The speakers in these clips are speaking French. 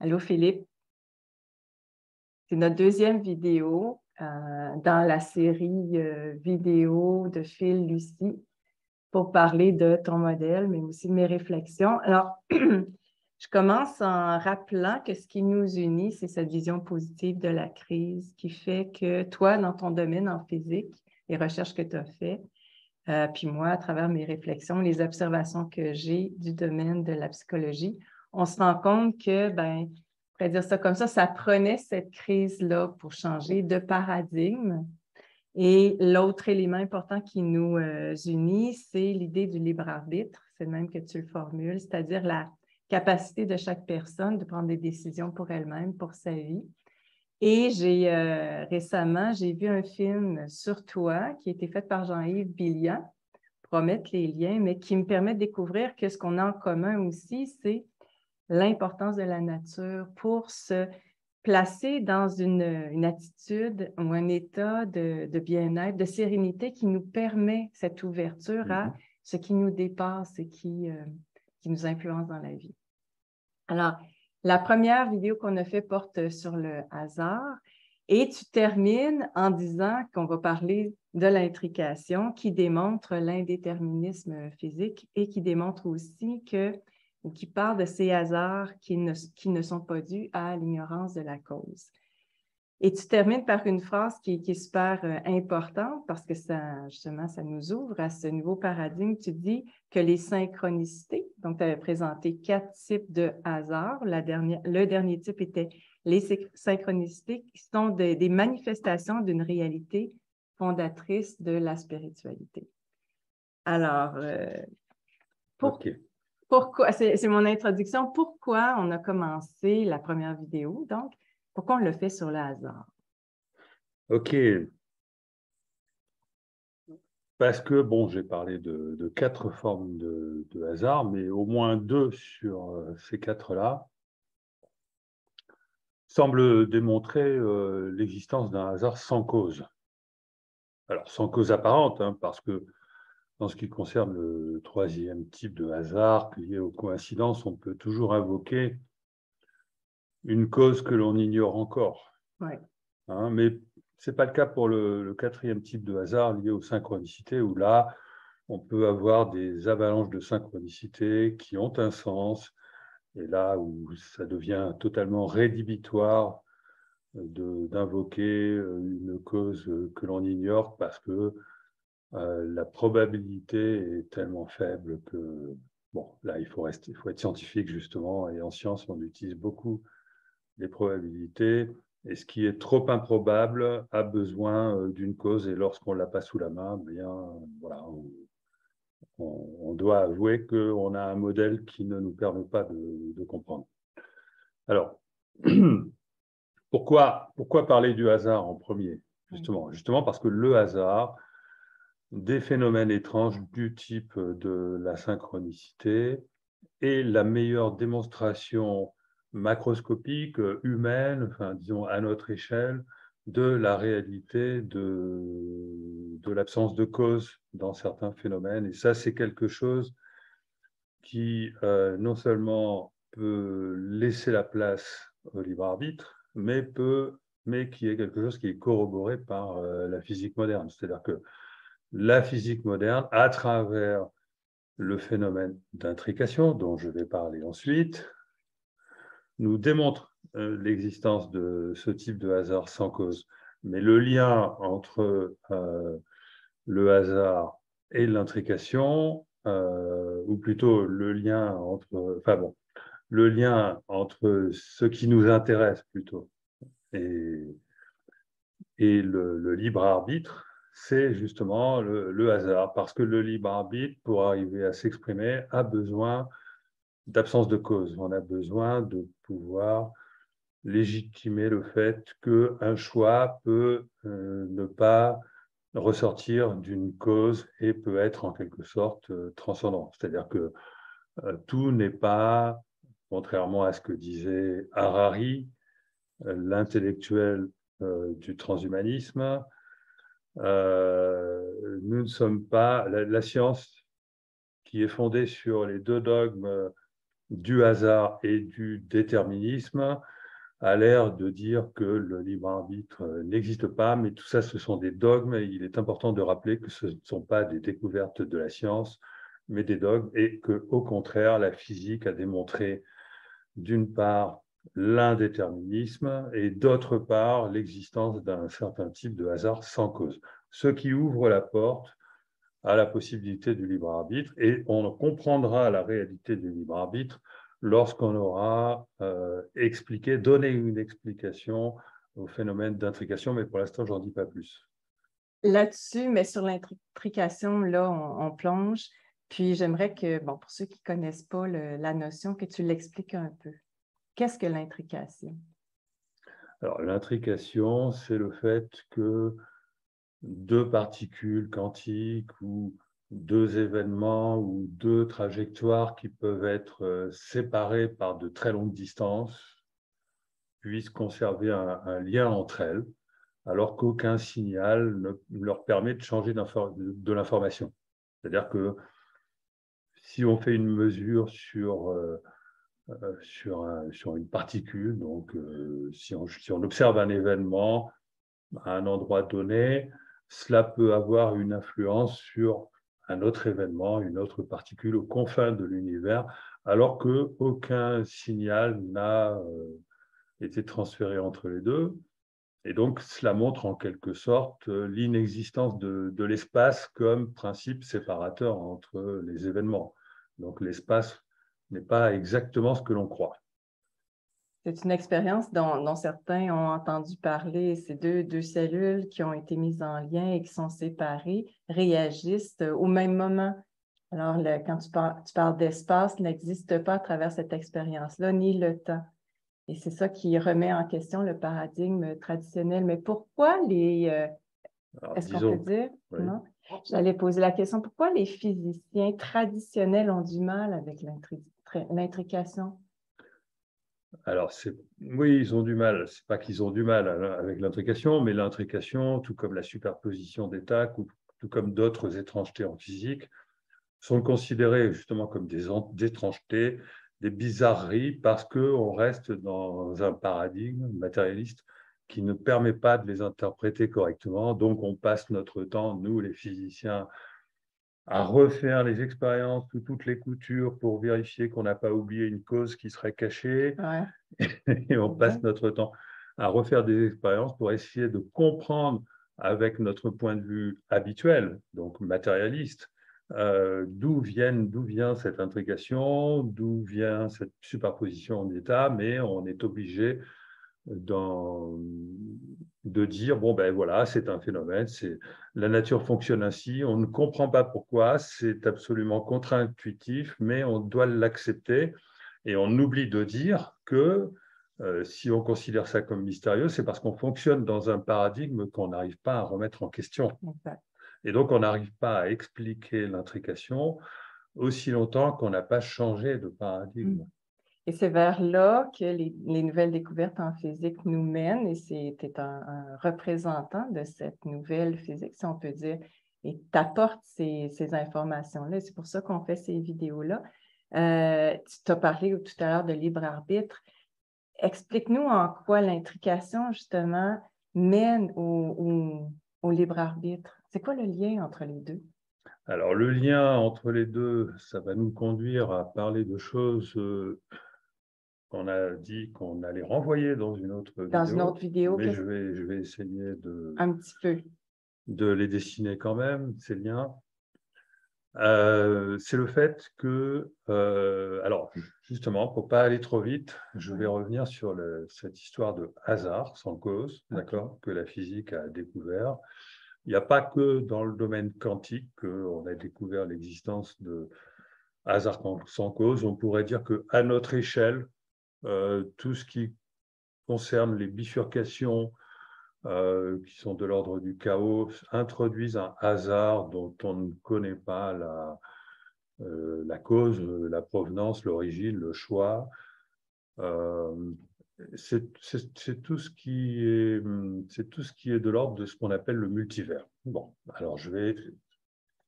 Allô Philippe, c'est notre deuxième vidéo dans la série vidéo de Phil Lucie pour parler de ton modèle, mais aussi de mes réflexions. Alors, je commence en rappelant que ce qui nous unit, c'est cette vision positive de la crise qui fait que toi, dans ton domaine en physique, les recherches que tu as faites, puis moi, à travers mes réflexions, les observations que j'ai du domaine de la psychologie, on se rend compte que, ben, on pourrait dire ça comme ça prenait cette crise-là pour changer de paradigme. Et l'autre élément important qui nous unit, c'est l'idée du libre arbitre, c'est le même que tu le formules, c'est-à-dire la capacité de chaque personne de prendre des décisions pour elle-même, pour sa vie. Et récemment, j'ai vu un film sur toi qui a été fait par Jean-Yves Billiat, pour mettre les liens, mais qui me permet de découvrir que ce qu'on a en commun aussi, c'est l'importance de la nature pour se placer dans une attitude ou un état de bien-être, de sérénité qui nous permet cette ouverture à ce qui nous dépasse et qui nous influence dans la vie. Alors, la première vidéo qu'on a fait porte sur le hasard et tu termines en disant qu'on va parler de l'intrication qui démontre l'indéterminisme physique et qui démontre aussi ou qui parle de ces hasards qui ne sont pas dus à l'ignorance de la cause. Et tu termines par une phrase qui est super importante parce que justement, ça nous ouvre à ce nouveau paradigme. Tu dis que les synchronicités, donc tu avais présenté 4 types de hasards. Le dernier type était les synchronicités qui sont des manifestations d'une réalité fondatrice de la spiritualité. Alors, pourquoi, c'est mon introduction, pourquoi on a commencé la première vidéo, donc, pourquoi on le fait sur le hasard? OK. Parce que, bon, j'ai parlé de 4 formes de hasard, mais au moins 2 sur ces 4-là semblent démontrer l'existence d'un hasard sans cause. Alors, sans cause apparente, hein, parce que dans ce qui concerne le 3e type de hasard, lié aux coïncidences, on peut toujours invoquer une cause que l'on ignore encore. Ouais. Hein, mais ce n'est pas le cas pour le 4e type de hasard lié aux synchronicités, où là, on peut avoir des avalanches de synchronicité qui ont un sens, et là où ça devient totalement rédhibitoire d'invoquer une cause que l'on ignore parce que la probabilité est tellement faible que, bon, là, il faut être scientifique justement, et en science, on utilise beaucoup les probabilités. Et ce qui est trop improbable a besoin d'une cause, et lorsqu'on ne l'a pas sous la main, bien, voilà, on doit avouer qu'on a un modèle qui ne nous permet pas de comprendre. Alors, pourquoi parler du hasard en premier? Justement parce que le hasard, des phénomènes étranges du type de la synchronicité, est la meilleure démonstration macroscopique, humaine, enfin, disons à notre échelle, de la réalité de l'absence de cause dans certains phénomènes. Et ça, c'est quelque chose qui non seulement peut laisser la place au libre arbitre, mais qui est quelque chose qui est corroboré par la physique moderne. C'est-à-dire que la physique moderne, à travers le phénomène d'intrication, dont je vais parler ensuite, nous démontre l'existence de ce type de hasard sans cause. Mais le lien entre le hasard et l'intrication, ou plutôt le lien entre ce qui nous intéresse plutôt et le libre arbitre, c'est justement le hasard, parce que le libre arbitre, pour arriver à s'exprimer, a besoin d'absence de cause. On a besoin de pouvoir légitimer le fait qu'un choix peut ne pas ressortir d'une cause et peut être en quelque sorte transcendant. C'est-à-dire que tout n'est pas, contrairement à ce que disait Harari, l'intellectuel du transhumanisme, nous ne sommes pas la science qui est fondée sur les 2 dogmes du hasard et du déterminisme a l'air de dire que le libre arbitre n'existe pas, mais tout ça, ce sont des dogmes. Et il est important de rappeler que ce ne sont pas des découvertes de la science, mais des dogmes, et qu'au contraire, la physique a démontré, d'une part, l'indéterminisme et d'autre part, l'existence d'un certain type de hasard sans cause. Ce qui ouvre la porte à la possibilité du libre arbitre, et on comprendra la réalité du libre arbitre lorsqu'on aura donné une explication au phénomène d'intrication, mais pour l'instant, je n'en dis pas plus. Là-dessus, mais sur l'intrication, là, on plonge. Puis j'aimerais que, bon, pour ceux qui ne connaissent pas la notion, que tu l'expliques un peu. Qu'est-ce que l'intrication? Alors, l'intrication, c'est le fait que deux particules quantiques ou deux événements ou deux trajectoires qui peuvent être séparées par de très longues distances puissent conserver un lien entre elles, alors qu'aucun signal ne leur permet de changer de l'information. C'est-à-dire que si on fait une mesure sur une particule, donc si on observe un événement à un endroit donné, cela peut avoir une influence sur un autre événement, une autre particule aux confins de l'univers, alors qu'aucun signal n'a été transféré entre les deux. Et donc, cela montre en quelque sorte l'inexistence de l'espace comme principe séparateur entre les événements. Donc, l'espace n'est pas exactement ce que l'on croit. C'est une expérience dont certains ont entendu parler. Ces deux cellules qui ont été mises en lien et qui sont séparées réagissent au même moment. Alors, quand tu parles d'espace, n'existe pas à travers cette expérience-là, ni le temps. Et c'est ça qui remet en question le paradigme traditionnel. Mais pourquoi est-ce qu'on peut dire? Oui. Non? J'allais poser la question, pourquoi les physiciens traditionnels ont du mal avec l'intrication? Alors, oui, ils ont du mal. Ce n'est pas qu'ils ont du mal avec l'intrication, mais l'intrication, tout comme la superposition d'états, tout comme d'autres étrangetés en physique, sont considérées justement comme des étrangetés, des bizarreries, parce qu'on reste dans un paradigme matérialiste qui ne permet pas de les interpréter correctement. Donc, on passe notre temps, nous, les physiciens, à refaire les expériences sous toutes les coutures pour vérifier qu'on n'a pas oublié une cause qui serait cachée. Ouais. Et on passe notre temps à refaire des expériences pour essayer de comprendre avec notre point de vue habituel, donc matérialiste, d'où vient cette intrication, d'où vient cette superposition d'états, mais on est obligé de dire, bon ben voilà, c'est un phénomène, la nature fonctionne ainsi, on ne comprend pas pourquoi, c'est absolument contre-intuitif, mais on doit l'accepter, et on oublie de dire que si on considère ça comme mystérieux, c'est parce qu'on fonctionne dans un paradigme qu'on n'arrive pas à remettre en question. Exact. Et donc, on n'arrive pas à expliquer l'intrication aussi longtemps qu'on n'a pas changé de paradigme. Et c'est vers là que les nouvelles découvertes en physique nous mènent, et c'était un représentant de cette nouvelle physique, si on peut dire, et t'apporte ces informations-là. C'est pour ça qu'on fait ces vidéos-là. Tu t'as parlé tout à l'heure de libre arbitre. Explique-nous en quoi l'intrication, justement, mène au libre arbitre. C'est quoi le lien entre les deux? Alors, le lien entre les deux, ça va nous conduire à parler de choses qu'on a dit qu'on allait renvoyer dans une autre vidéo. Dans une autre vidéo, mais je vais essayer un petit peu. de les dessiner quand même, ces liens. C'est le fait que, alors justement, pour ne pas aller trop vite, je vais revenir sur cette histoire de hasard sans cause, d'accord, que la physique a découvert. Il n'y a pas que dans le domaine quantique qu'on a découvert l'existence de hasard sans cause. On pourrait dire qu'à notre échelle, tout ce qui concerne les bifurcations qui sont de l'ordre du chaos introduisent un hasard dont on ne connaît pas la cause, la provenance, l'origine, le choix. C'est tout ce qui est de l'ordre de ce qu'on appelle le multivers. Bon, alors je vais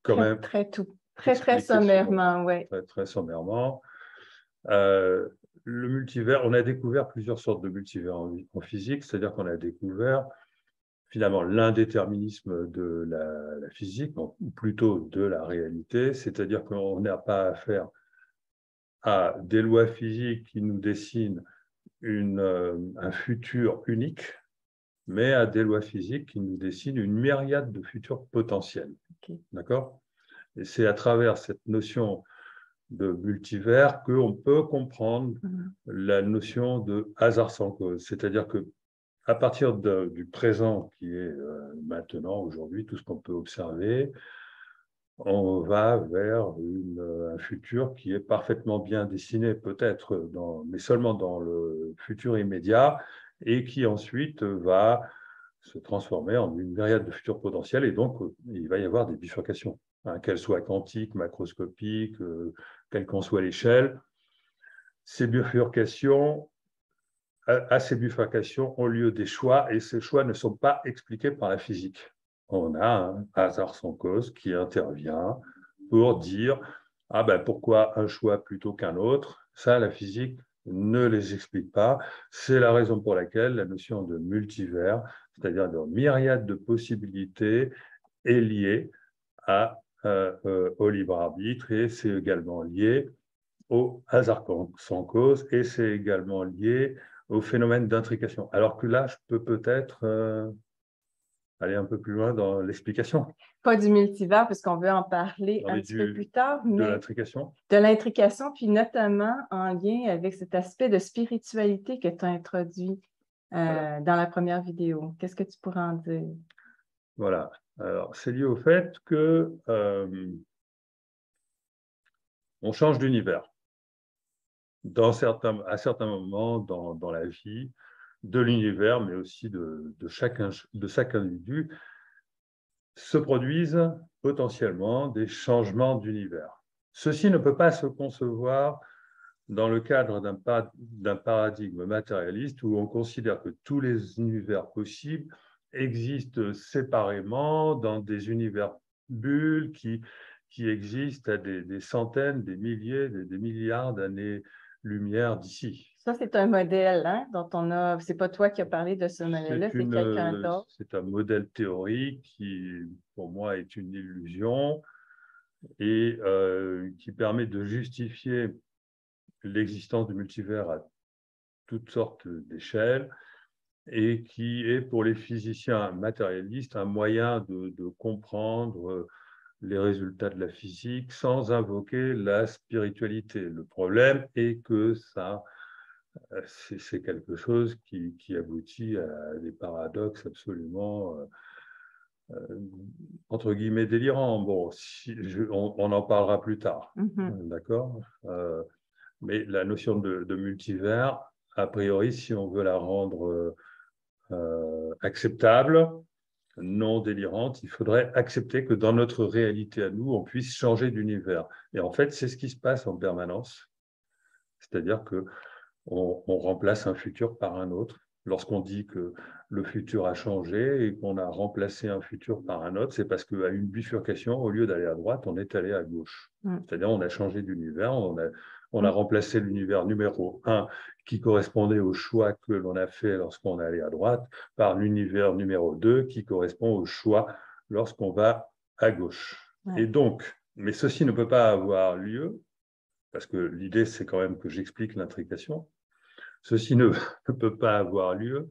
quand même Très sommairement, oui. très sommairement. Euh, le multivers, on a découvert plusieurs sortes de multivers en physique, c'est-à-dire qu'on a découvert finalement l'indéterminisme de la physique, ou plutôt de la réalité, c'est-à-dire qu'on n'a pas affaire à des lois physiques qui nous dessinent un futur unique, mais à des lois physiques qui nous dessinent une myriade de futurs potentiels. Okay. D'accord? Et c'est à travers cette notion de multivers qu'on peut comprendre la notion de hasard sans cause. C'est-à-dire que à partir du présent qui est maintenant, aujourd'hui, tout ce qu'on peut observer, on va vers un futur qui est parfaitement bien dessiné, peut-être, mais seulement dans le futur immédiat, et qui ensuite va se transformer en une myriade de futurs potentiels, et donc il va y avoir des bifurcations, hein, qu'elles soient quantiques, macroscopiques, quelle qu'en soit l'échelle. Ces bifurcations, à ces bifurcations ont lieu des choix, et ces choix ne sont pas expliqués par la physique. On a un hasard sans cause qui intervient pour dire ah ben, pourquoi un choix plutôt qu'un autre. Ça, la physique ne les explique pas. C'est la raison pour laquelle la notion de multivers, c'est-à-dire de myriade de possibilités, est liée au libre arbitre, et c'est également lié au hasard sans cause, et c'est également lié au phénomène d'intrication. Alors que là, je peux peut-être aller un peu plus loin dans l'explication. Pas du multivers, puisqu'on veut en parler un petit peu plus tard, mais de l'intrication. De l'intrication, puis notamment en lien avec cet aspect de spiritualité que tu as introduit Voilà. dans la première vidéo. Qu'est-ce que tu pourrais en dire? Voilà. Alors, c'est lié au fait que on change d'univers. À certains moments dans la vie de l'univers, mais aussi de chaque individu, se produisent potentiellement des changements d'univers. Ceci ne peut pas se concevoir dans le cadre d'un paradigme matérialiste où on considère que tous les univers possibles existent séparément dans des univers bulles qui existent à des centaines, des milliers, des milliards d'années-lumière d'ici. Ça, c'est un modèle, hein, dont on a. C'est pas toi qui as parlé de ce modèle-là, c'est quelqu'un d'autre. C'est un modèle théorique qui, pour moi, est une illusion et qui permet de justifier l'existence du multivers à toutes sortes d'échelles et qui est pour les physiciens matérialistes un moyen de comprendre les résultats de la physique sans invoquer la spiritualité. Le problème est que c'est quelque chose qui aboutit à des paradoxes absolument entre guillemets délirants. Bon, on en parlera plus tard, d'accord, mais la notion de multivers, a priori, si on veut la rendre acceptable, non délirante, il faudrait accepter que dans notre réalité à nous, on puisse changer d'univers. Et en fait, c'est ce qui se passe en permanence. C'est-à-dire qu'on remplace un futur par un autre. Lorsqu'on dit que le futur a changé et qu'on a remplacé un futur par un autre, c'est parce qu'à une bifurcation, au lieu d'aller à droite, on est allé à gauche. C'est-à-dire on a changé d'univers, on a remplacé l'univers numéro 1 qui correspondait au choix que l'on a fait lorsqu'on est allé à droite par l'univers numéro 2 qui correspond au choix lorsqu'on va à gauche. Et donc, mais ceci ne peut pas avoir lieu, parce que l'idée, c'est quand même que j'explique l'intrication. Ceci ne peut pas avoir lieu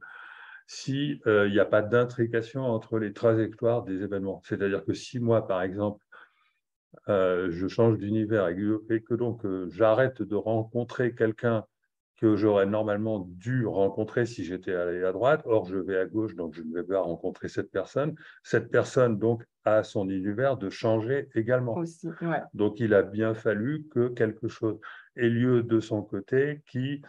s'il n'y a pas d'intrication entre les trajectoires des événements. C'est-à-dire que si moi, par exemple, je change d'univers et que donc j'arrête de rencontrer quelqu'un que j'aurais normalement dû rencontrer si j'étais allé à droite, or je vais à gauche, donc je ne vais pas rencontrer cette personne. Cette personne, donc, a son univers de changer également. Aussi, ouais. Donc, il a bien fallu que quelque chose ait lieu de son côté qui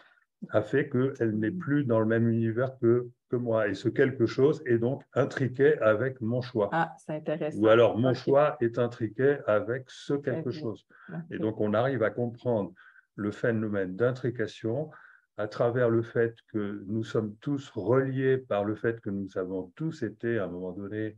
a fait qu'elle n'est plus dans le même univers que moi. Et ce quelque chose est donc intriqué avec mon choix. Ah, c'est intéressant. Ou alors mon choix est intriqué avec ce quelque chose. Et donc, on arrive à comprendre le phénomène d'intrication à travers le fait que nous sommes tous reliés par le fait que nous avons tous été, à un moment donné,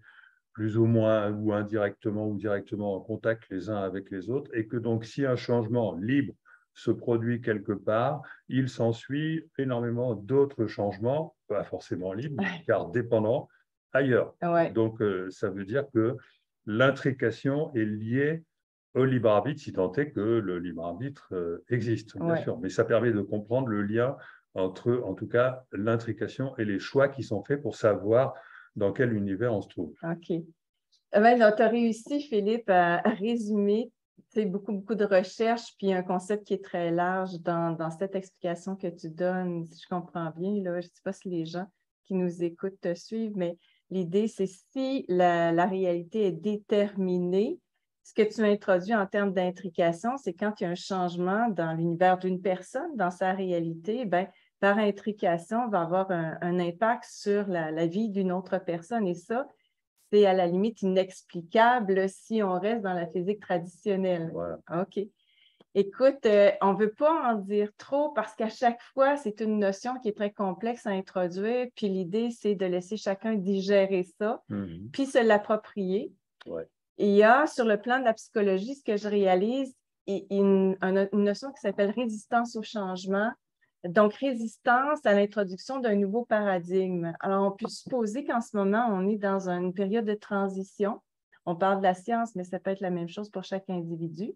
plus ou moins ou indirectement ou directement en contact les uns avec les autres, et que donc si un changement libre se produit quelque part, il s'ensuit énormément d'autres changements, pas forcément libres, car dépendants ailleurs. Ouais. Donc, ça veut dire que l'intrication est liée au libre arbitre, si tant est que le libre arbitre existe, bien sûr. Mais ça permet de comprendre le lien entre, en tout cas, l'intrication et les choix qui sont faits pour savoir dans quel univers on se trouve. OK. Ben, tu as réussi, Philippe, à résumer beaucoup de recherches, puis un concept qui est très large dans cette explication que tu donnes, si je comprends bien. Là, je ne sais pas si les gens qui nous écoutent te suivent, mais l'idée, c'est si la réalité est déterminée, ce que tu as introduit en termes d'intrication, c'est quand il y a un changement dans l'univers d'une personne, dans sa réalité, ben, par intrication, on va avoir un impact sur la vie d'une autre personne. Et ça, c'est à la limite inexplicable si on reste dans la physique traditionnelle. Voilà. OK. Écoute, on ne veut pas en dire trop parce qu'à chaque fois, c'est une notion qui est très complexe à introduire. Puis l'idée, c'est de laisser chacun digérer ça, puis se l'approprier. Ouais. Et il y a, sur le plan de la psychologie, ce que je réalise, une notion qui s'appelle résistance au changement. Donc, résistance à l'introduction d'un nouveau paradigme. Alors, on peut supposer qu'en ce moment, on est dans une période de transition. On parle de la science, mais ça peut être la même chose pour chaque individu.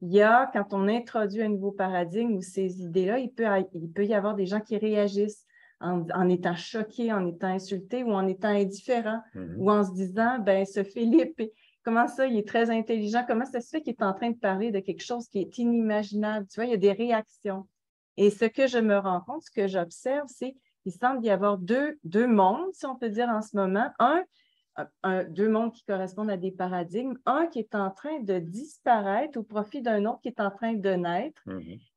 Il y a, quand on introduit un nouveau paradigme ou ces idées-là, il peut y avoir des gens qui réagissent en étant choqués, en étant insultés ou en étant indifférents ou en se disant, ben ce Philippe, comment ça, il est très intelligent, comment ça se fait qu'il est en train de parler de quelque chose qui est inimaginable? Tu vois, il y a des réactions. Et ce que je me rends compte, ce que j'observe, c'est qu'il semble y avoir deux mondes, si on peut dire en ce moment. Deux mondes qui correspondent à des paradigmes. Un qui est en train de disparaître au profit d'un autre qui est en train de naître.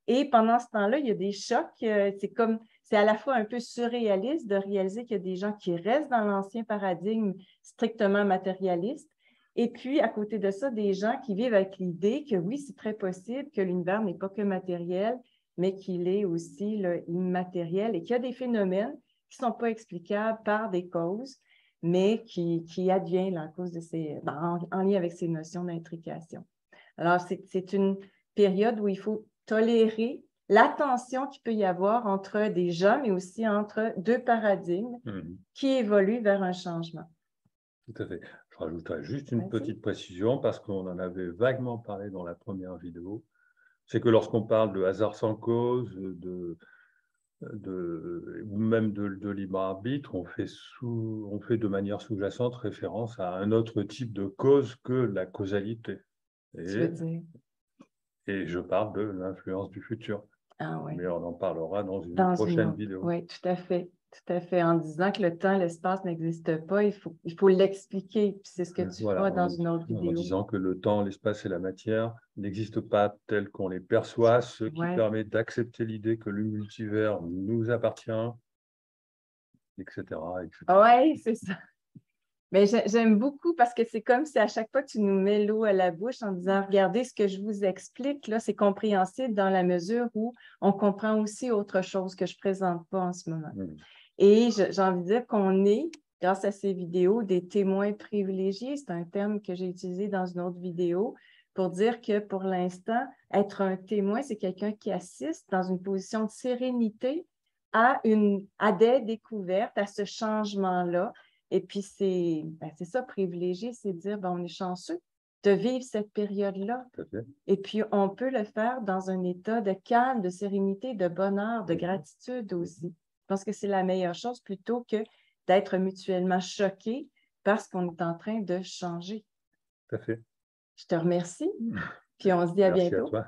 Et pendant ce temps-là, il y a des chocs. C'est à la fois un peu surréaliste de réaliser qu'il y a des gens qui restent dans l'ancien paradigme strictement matérialiste. Et puis, à côté de ça, des gens qui vivent avec l'idée que oui, c'est très possible que l'univers n'est pas que matériel, mais qu'il est aussi là, immatériel et qu'il y a des phénomènes qui ne sont pas explicables par des causes, mais qui adviennent à cause de en lien avec ces notions d'intrication. Alors, c'est une période où il faut tolérer la tension qu'il peut y avoir entre des gens, mais aussi entre deux paradigmes qui évoluent vers un changement. Tout à fait. Je rajouterais juste une petite précision parce qu'on en avait vaguement parlé dans la première vidéo. C'est que lorsqu'on parle de hasard sans cause, ou même de libre arbitre, on fait de manière sous-jacente référence à un autre type de cause que la causalité. Et je parle de l'influence du futur. Ah, ouais. Mais on en parlera dans une prochaine vidéo. Oui, tout à fait. Tout à fait. En disant que le temps, l'espace n'existe pas, il faut l'expliquer. C'est ce que tu feras dans une autre vidéo. En disant que le temps, l'espace et la matière n'existent pas tels qu'on les perçoit, ce qui permet d'accepter l'idée que le multivers nous appartient, etc. Oui, c'est ça. Mais j'aime beaucoup parce que c'est comme si à chaque fois tu nous mets l'eau à la bouche en disant, regardez ce que je vous explique, là, c'est compréhensible dans la mesure où on comprend aussi autre chose que je ne présente pas en ce moment. Et j'ai envie de dire qu'on est, grâce à ces vidéos, des témoins privilégiés. C'est un terme que j'ai utilisé dans une autre vidéo pour dire que pour l'instant, être un témoin, c'est quelqu'un qui assiste dans une position de sérénité à des découvertes, à ce changement-là. Et puis, c'est ça, privilégié, c'est de dire, on est chanceux de vivre cette période-là. Et puis, on peut le faire dans un état de calme, de sérénité, de bonheur, de gratitude aussi. Je pense que c'est la meilleure chose plutôt que d'être mutuellement choqués parce qu'on est en train de changer. Tout à fait. Je te remercie. Puis, on se dit à bientôt. Merci à toi.